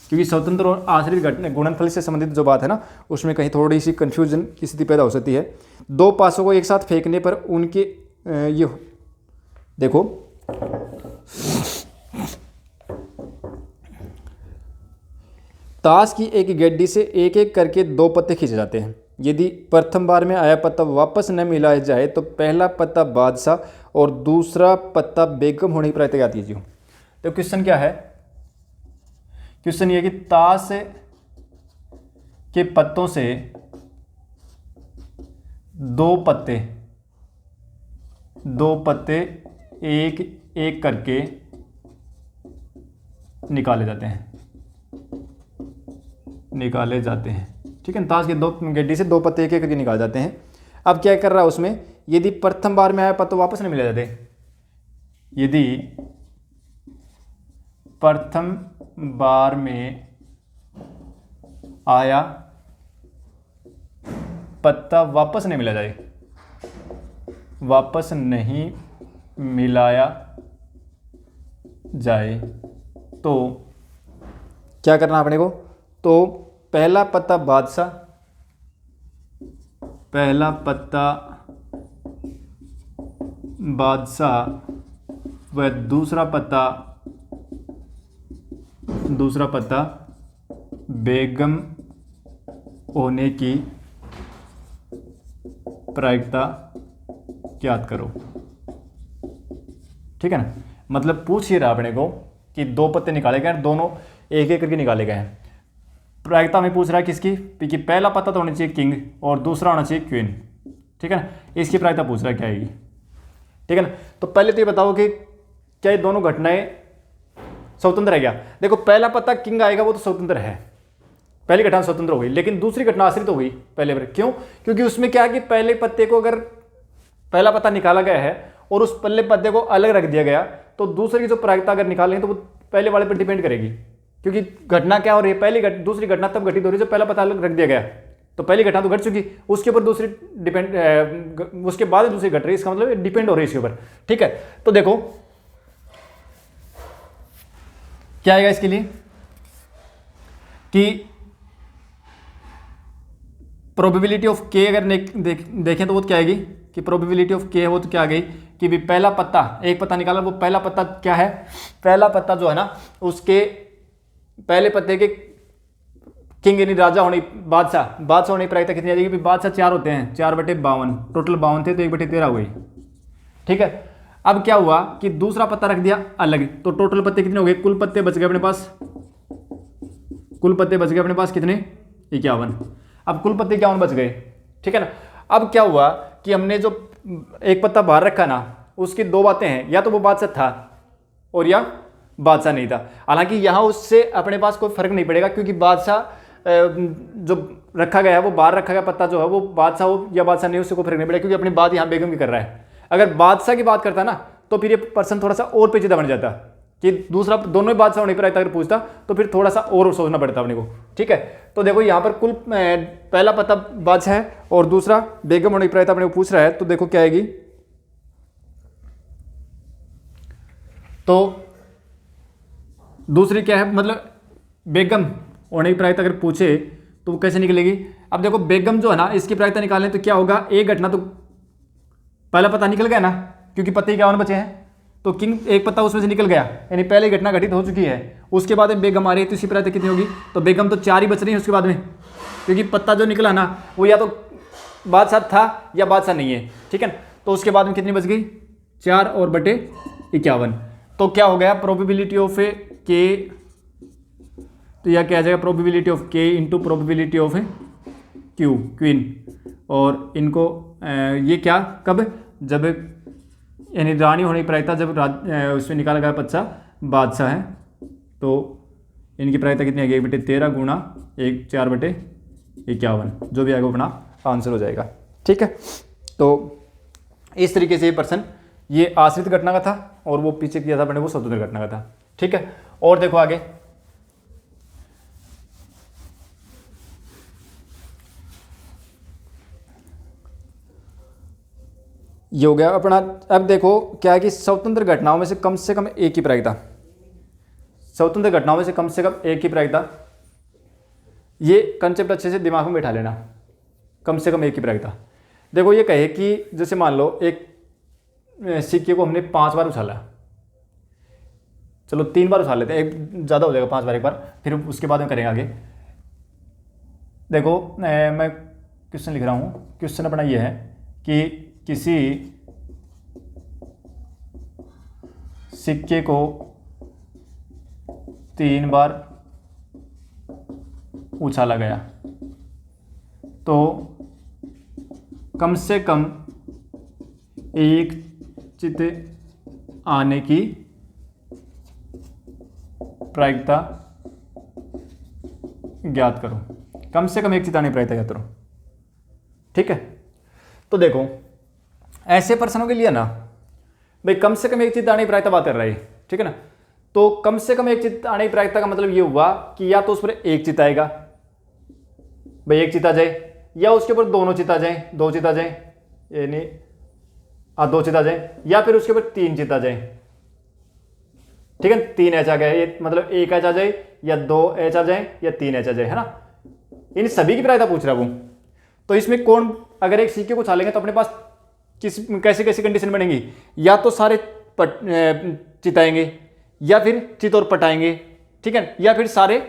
क्योंकि स्वतंत्र और आश्रित घटना गुणनफल से संबंधित जो बात है ना उसमें कहीं थोड़ी सी कंफ्यूजन की स्थिति पैदा हो सकती है। 2 पासों को एक साथ फेंकने पर उनके ये देखो ताश की एक गड्डी से एक एक करके 2 पत्ते खींचे जाते हैं। यदि प्रथम बार में आया पत्ता वापस न मिलाया जाए तो पहला पत्ता बादशाह और दूसरा पत्ता बेगम होने की प्रायिकता ज्ञात कीजिए। तो क्वेश्चन क्या है, क्वेश्चन ये कि ताश के पत्तों से दो पत्ते एक एक करके निकाले जाते हैं। ठीक है, ताश के दो गड्डी से दो पत्ते एक एक करके निकाले जाते हैं। अब क्या कर रहा है उसमें, यदि प्रथम बार में आया पत्ता वापस नहीं मिला जाते। यदि प्रथम बार में आया पत्ता वापस नहीं मिलाया जाए तो क्या करना अपने को, तो पहला पत्ता बादशाह व दूसरा पत्ता बेगम होने की प्रायिकता ज्ञात करो। ठीक है ना, मतलब पूछ ही रहा अपने को कि दो पत्ते निकाले गए, दोनों एक एक करके निकाले गए हैं। प्रायिकता में पूछ रहा है किसकी, कि पहला पत्ता तो होना चाहिए किंग और दूसरा होना चाहिए क्वीन। ठीक है ना, इसकी प्रायिकता पूछ रहा है क्या आएगी। ठीक है ना, तो पहले तो ये बताओ कि क्या ये दोनों घटनाएं स्वतंत्र है क्या। देखो पहला पत्ता किंग आएगा वो तो स्वतंत्र है, पहली घटना स्वतंत्र हो गई, लेकिन दूसरी घटना आश्रित हो गई पहले पर। क्यों, क्योंकि उसमें क्या है कि पहले पत्ते को अगर पहला पत्ता निकाला गया है और उस पहले पत्ते को अलग रख दिया गया तो दूसरे की जो प्रायिकता अगर निकालें तो वो पहले वाले पर डिपेंड करेगी। क्योंकि घटना क्या हो रही है, दूसरी घटना तब घटित हो रही है जब पहला पत्ता अलग रख दिया गया। तो पहली घटना तो घट चुकी, उसके ऊपर दूसरी उसके बाद दूसरी घट रही है, इसका मतलब डिपेंड हो रही है इसके ऊपर। ठीक है, तो देखो क्या आएगा इसके लिए कि प्रोबेबिलिटी ऑफ के अगर देखें तो वो क्या आएगी कि प्रोबेबिलिटी ऑफ के वो तो क्या आ गई कि भी पहला पत्ता, एक पत्ता निकाला, वो पहला पत्ता क्या है, पहला पत्ता जो है ना उसके पहले पत्ते के किंग यानी राजा होने, बादशाह होने की प्रायिकता कितनी आ जाएगी। बादशाह 4 होते हैं, 4/52, टोटल 52 थे तो 1/13 हो गई। ठीक है, अब क्या हुआ कि दूसरा पत्ता रख दिया अलग, तो टोटल पत्ते कितने हो गए, कुल पत्ते बच गए अपने पास कितने, 51। अब कुल पत्ते 51 बच गए। ठीक है ना, अब क्या हुआ कि हमने जो एक पत्ता बाहर रखा ना, उसकी दो बातें हैं, या तो वो बादशाह था और या बादशाह नहीं था। हालांकि यहाँ उससे अपने पास कोई फर्क नहीं पड़ेगा, क्योंकि बादशाह जो रखा गया है वो बाहर रखा गया पत्ता जो है वो बादशाह हो या बादशाह नहीं, उससे कोई फर्क नहीं पड़ेगा, क्योंकि अपनी बात यहाँ बेगम की कर रहा है। अगर बादशाह की बात करता ना तो फिर ये पर्सन थोड़ा सा और पेचीदा बन जाता कि दूसरा दोनों ही बादशाह होने पर अगर पूछता तो फिर थोड़ा सा और सोचना पड़ता अपने को। ठीक है, तो देखो यहाँ पर कुल पहला पत्ता बादशाह है और दूसरा बेगम होने की प्रायिकता अपने को पूछ रहा है, तो देखो क्या आएगी, तो दूसरी क्या है, मतलब बेगम होने की प्रायिकता अगर पूछे तो वो कैसे निकलेगी। अब देखो बेगम जो है ना इसकी प्रायिकता निकालने तो क्या होगा, एक घटना तो पहला पत्ता निकल गया ना, क्योंकि पत्ते 51 बचे हैं, तो किंग एक पत्ता उसमें से निकल गया, यानी पहली घटना घटित हो चुकी है। उसके बाद में बेगम आ रही है तो इसकी प्रायिकता कितनी होगी, तो बेगम तो 4 ही बच रही है उसके बाद में, क्योंकि पत्ता जो निकला ना वो या तो बादशाह था या बादशाह नहीं है। ठीक है, तो उसके बाद में कितनी बच गई, 4 और बटे 51। तो क्या हो गया, प्रोबेबिलिटी ऑफ के, तो यह क्या आ जाएगा, प्रोबेबिलिटी ऑफ के इंटू प्रोबेबिलिटी ऑफ क्वीन। और इनको ये क्या कब, जब यानी रानी होने की प्रायिकता जब उसमें निकाला गया बच्चा बादशाह है, तो इनकी प्रायिकता कितनी आएगी, 1/13 गुणा 4/51, जो भी आएगा अपना आंसर हो जाएगा। ठीक है, तो इस तरीके से ये पर्सन ये आश्रित घटना का था और वो पीछे किया था अपने वो स्वतंत्र घटना का था। ठीक है, और देखो आगे, ये हो गया अपना। अब देखो क्या है कि स्वतंत्र घटनाओं में से कम एक की प्रायिकता, स्वतंत्र घटनाओं में से कम एक की प्रायिकता, ये कंसेप्ट अच्छे से दिमाग में बैठा लेना, कम से कम एक की प्रायिकता। देखो ये कहे कि जैसे मान लो एक सिक्के को हमने 5 बार उछाला, चलो 3 बार उछाल लेते हैं, एक ज़्यादा हो जाएगा 5 बार एक बार, फिर उसके बाद में करेंगे आगे। देखो मैं क्वेश्चन लिख रहा हूँ, क्वेश्चन अपना ये है कि किसी सिक्के को 3 बार उछाला गया तो कम से कम एक चित आने की प्रायिकता ज्ञात करो। कम से कम एक चित आने की प्रायिकता ज्ञात करो। ठीक है, तो देखो ऐसे प्रश्नों के लिए ना भाई कम से कम एक चित आने की प्रायिकता बात कर रहा है, ठीक है ना। तो कम से कम एक चित आने की प्रायिकता का मतलब ये हुआ कि या तो उस पर एक चित आएगा, भाई एक चित आ जाए, या उसके ऊपर दोनों चित आ जाए, दो चित आ जाए, यानी दो चित आ जाए, या फिर उसके ऊपर तीन चित आ जाए। ठीक है, तीन एच आ गया, ये मतलब एक एच आ जाए, या दो एच आ जाए, या तीन एच आ जाए, है ना। इन सभी की प्रायिकता पूछ रहा है वो। तो इसमें कौन, अगर एक सिक्के को उछालेंगे तो अपने पास कैसे कैसी कंडीशन बनेगी, या तो सारे चिताएंगे, या फिर चित और पटाएंगे, ठीक है, या फिर सारे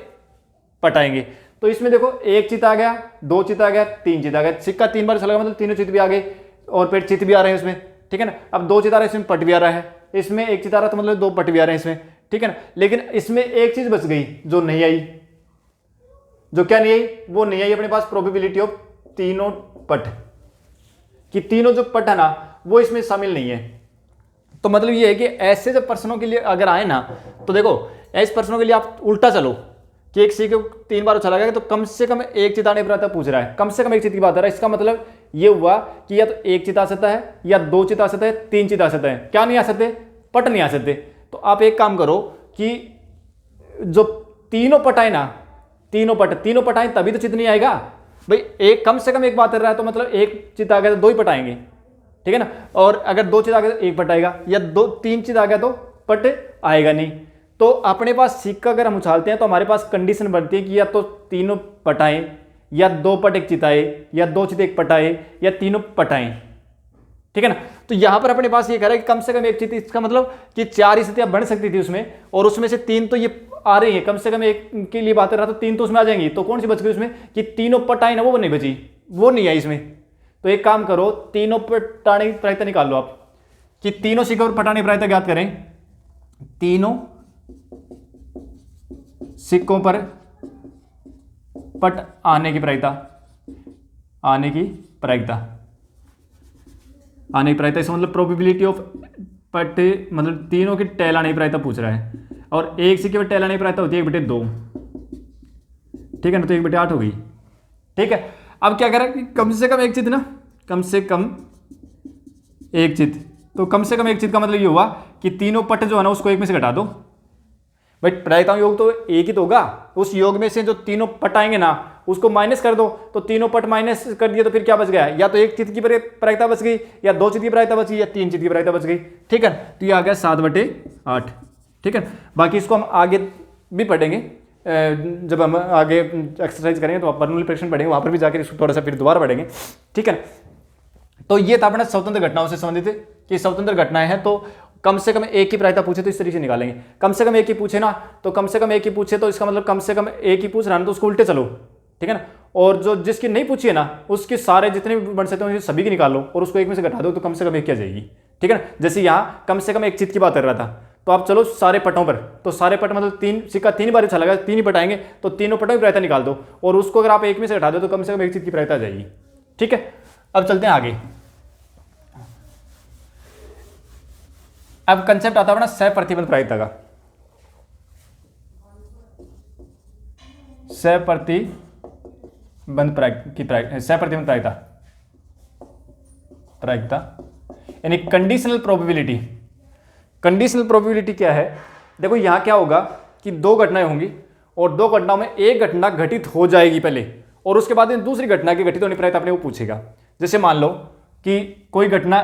पटाएंगे। तो इसमें देखो एक चित आ गया, दो चित आ गया, तीन चित आ गया, सिक्का तीन बार चला मतलब तीनों चित भी आ गए, और फिर चित भी आ रहे हैं इसमें, ठीक है ना। अब दो चित आ रहे हैं, इसमें पट भी आ रहा है, इसमें एक चित आ रहा तो मतलब दो पट भी आ रहे हैं इसमें, ठीक है ना। लेकिन इसमें एक चीज बच गई जो नहीं आई, जो क्या नहीं आई, वो नहीं आई अपने पास प्रोबेबिलिटी ऑफ तीनों पट, कि तीनों जो पट है ना वो इसमें शामिल नहीं है। तो मतलब ये है कि ऐसे जब प्रश्नों के लिए अगर आए ना, तो देखो ऐसे प्रश्नों के लिए आप उल्टा चलो कि एक सिक्के को तीन बार उछाला गया तो कम से कम एक चित आने पर पूछ रहा है, कम से कम एक चित की बात कर रहा है। इसका मतलब ये हुआ कि या तो एक चित आ सकता है, या दो चित आ सकता है, तीन चित आ सकता है, क्या नहीं आ सकते, पट नहीं आ सकते। तो आप एक काम करो कि जो तीनों पट आए ना, तीनों पट आए तभी तो चित नहीं आएगा भाई। एक कम से कम एक बात कर रहा है तो मतलब एक चित आ गया तो दो ही पट आएंगे, ठीक है ना। और अगर दो चित आ गया तो एक पट आएगा, या दो तीन चित आ गया तो पट आएगा नहीं। तो अपने पास सिक्का अगर हम उछालते हैं तो हमारे पास कंडीशन बनती है कि या तो तीनों पट आए, या दो पट एक चित आए, या दो चित एक पट आए, या तीनों पट आए, ठीक है ना। तो यहां पर अपने पास ये कह रहा है कि कम से कम एक चित, इसका मतलब कि चार स्थितियां बन सकती थी उसमें, और उसमें से तीन तो ये आ रही है, कम से कम एक के लिए बात कर रहा तो तीन तो उसमें आ जाएंगी। तो कौन सी बच गई उसमें कि तीनों पट आए ना, वो नहीं बची, वो नहीं आई इसमें। तो एक काम करो, तीनों पटाने की प्रायिकता निकाल लो आप, कि तीनों सिक्कों पर पटाने की प्रायिकता ज्ञात करें। तीनों सिक्कों पर पट आने की प्रायिकता, आने की प्रायिकता इसका मतलब प्रोबेबिलिटी ऑफ पट, मतलब तीनों की टेल आने की प्रायिकता पूछ रहा है। और एक सिक्के पर टेल आने की प्रायिकता होती है 1/2, ठीक है ना। तो 1/8 हो गई, ठीक है। अब क्या करें कि कम से कम एक चित ना, कम से कम एक चित, तो कम से कम एक चित का मतलब ये हुआ कि तीनों पट जो है ना उसको एक में से घटा दो भाई। प्रायिकताओं योग तो एक ही तो होगा, उस योग में से जो तीनों पट आएंगे ना उसको माइनस कर दो, तो तीनों पट माइनस कर दिए तो फिर क्या बच गया, या तो एक चित की प्रायिकता बच गई, या दो चित की प्रायिकता बच गई, या तीन चित की प्रायिकता बच गई, ठीक है। तो ये आ गया 7/8, ठीक है। बाकी इसको हम आगे भी पढ़ेंगे, जब हम आगे एक्सरसाइज करेंगे तो बर्नौली परीक्षण पढ़ेंगे, वहां पर भी जाकर इसको थोड़ा सा फिर दोबारा पढ़ेंगे, ठीक है। तो ये था अपना स्वतंत्र घटनाओं से संबंधित कि स्वतंत्र घटनाएं हैं तो कम से कम एक की प्रायिकता पूछे तो इस तरीके से निकालेंगे। कम से कम एक ही पूछे ना, तो कम से कम एक ही पूछे तो इसका मतलब कम से कम एक ही पूछ रहा है तो उसको उल्टे चलो, ठीक है ना। और जो जिसकी नहीं पूछी है ना उसके सारे जितने भी बन सकते हैं सभी की निकाल लो और उसको एक में से घटा दो तो कम से कम एक की आ जाएगी, ठीक है ना। जैसे यहाँ कम से कम एक चित की बात कर रहा था, तो आप चलो सारे पटों पर, तो सारे पट मतलब तीन सिक्का तीन बार चला गया, तीन ही पट आएंगे, तो तीनों पटों की प्रायिकता निकाल दो और उसको अगर आप एक में से घटा दो तो कम से कम एक चित की प्रायिकता आ जाएगी, ठीक है। अब चलते हैं आगे। अब कंसेप्ट आता है अपना सहप्रतिबंध प्रायिकता का। सहप्रतिबंध प्रायिकता यानी कंडीशनल प्रोबेबिलिटी। कंडीशनल प्रोबेबिलिटी क्या है, देखो यहां क्या होगा कि दो घटनाएं होंगी और दो घटनाओं में एक घटना घटित हो जाएगी पहले और उसके बाद दूसरी घटना की घटित होने की प्रायिकता अपने को पूछेगा। जैसे मान लो कि कोई घटना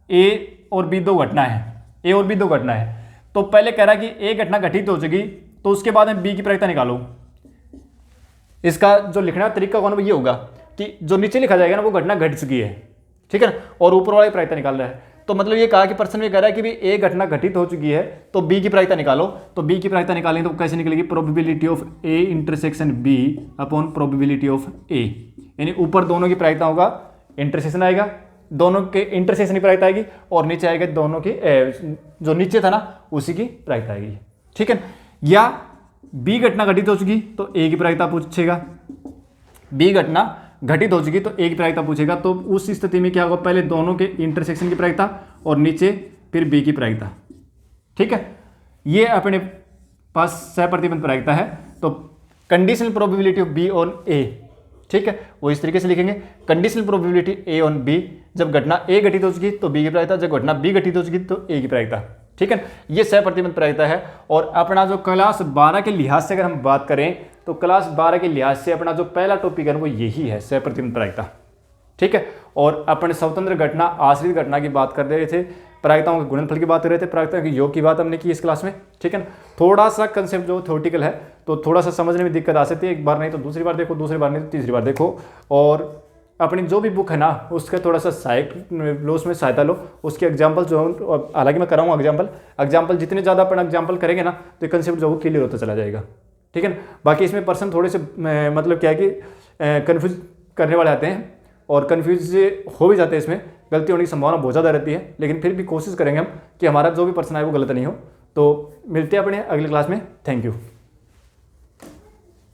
ए और बी दो घटना है, ए और बी दो घटना है, तो पहले कह रहा है कि ए घटना घटित हो चुकी तो उसके बाद में बी की प्रायिकता निकालो। इसका जो लिखना तरीका कौन ये होगा कि जो नीचे लिखा जाएगा ना वो घटना घट चुकी है, ठीक है ना, और ऊपर वाली प्रायिकता निकाल रहा है। तो मतलब ये कहा कि प्रश्न में कह रहा है कि भी ए घटना घटित हो चुकी है तो बी की प्रायिकता निकालो। तो बी की प्रायिकता निकालेंगे तो कैसे निकलेगी, probability of A intersection B upon probability of A, यानी ऊपर दोनों की प्रायिकताओं का इंटरसेक्शन आएगा, दोनों के इंटरसेक्शन की प्रायिकता आएगी और नीचे आएगा दोनों की जो नीचे था ना उसी की प्रायिकता आएगी, ठीक है। या बी घटना घटित हो चुकी तो ए की प्रायिकता पूछेगा, बी घटना घटित हो चुकी तो ए की प्रायिकता पूछेगा, तो उस स्थिति में क्या होगा, पहले दोनों के इंटरसेक्शन की प्रायिकता और नीचे फिर बी की प्रायिकता। ठीक है, ये अपने पास सहप्रतिबंध प्रायिकता है, तो conditional probability of B on A. ठीक है, वो इस तरीके से लिखेंगे, conditional probability A on B, जब घटना ए घटित हो चुकी तो बी की प्रायिकता, जब घटना बी घटित हो चुकी तो ए की प्रायिकता। ठीक है, ये सहप्रतिबंध प्रायिकता है। और अपना जो क्लास 12 के लिहाज से अगर हम बात करें तो क्लास 12 के लिहाज से अपना जो पहला टॉपिक है वो यही है, सहप्रतिबंध प्रायिकता। ठीक है, और अपने स्वतंत्र घटना आश्रित घटना की बात कर रहे थे, प्रायिकताओं के गुणनफल की बात कर रहे थे, प्रायिकताओं के योग की बात हमने की इस क्लास में। ठीक है ना, थोड़ा सा कंसेप्ट जो थ्योरेटिकल है तो थोड़ा सा समझने में दिक्कत आ सकती है, एक बार नहीं तो दूसरी बार देखो, दूसरी बार नहीं तो तीसरी बार देखो, और अपनी जो भी बुक है ना उसका थोड़ा सा उसमें सहायता लो, उसके एग्जाम्पल जो, हालांकि मैं कराऊंगा एग्जाम्पल जितने ज़्यादा अपन एग्जाम्पल करेंगे ना तो कंसेप्ट जो वो क्लियर होता चला जाएगा। ठीक है ना, बाकी इसमें पर्सन थोड़े से मतलब क्या है कि कन्फ्यूज करने वाले आते हैं और कन्फ्यूज हो भी जाते हैं, इसमें गलती होने की संभावना बहुत ज़्यादा रहती है, लेकिन फिर भी कोशिश करेंगे हम कि हमारा जो भी पर्सन आए वो गलत नहीं हो। तो मिलते हैं अपने अगली क्लास में। Thank you.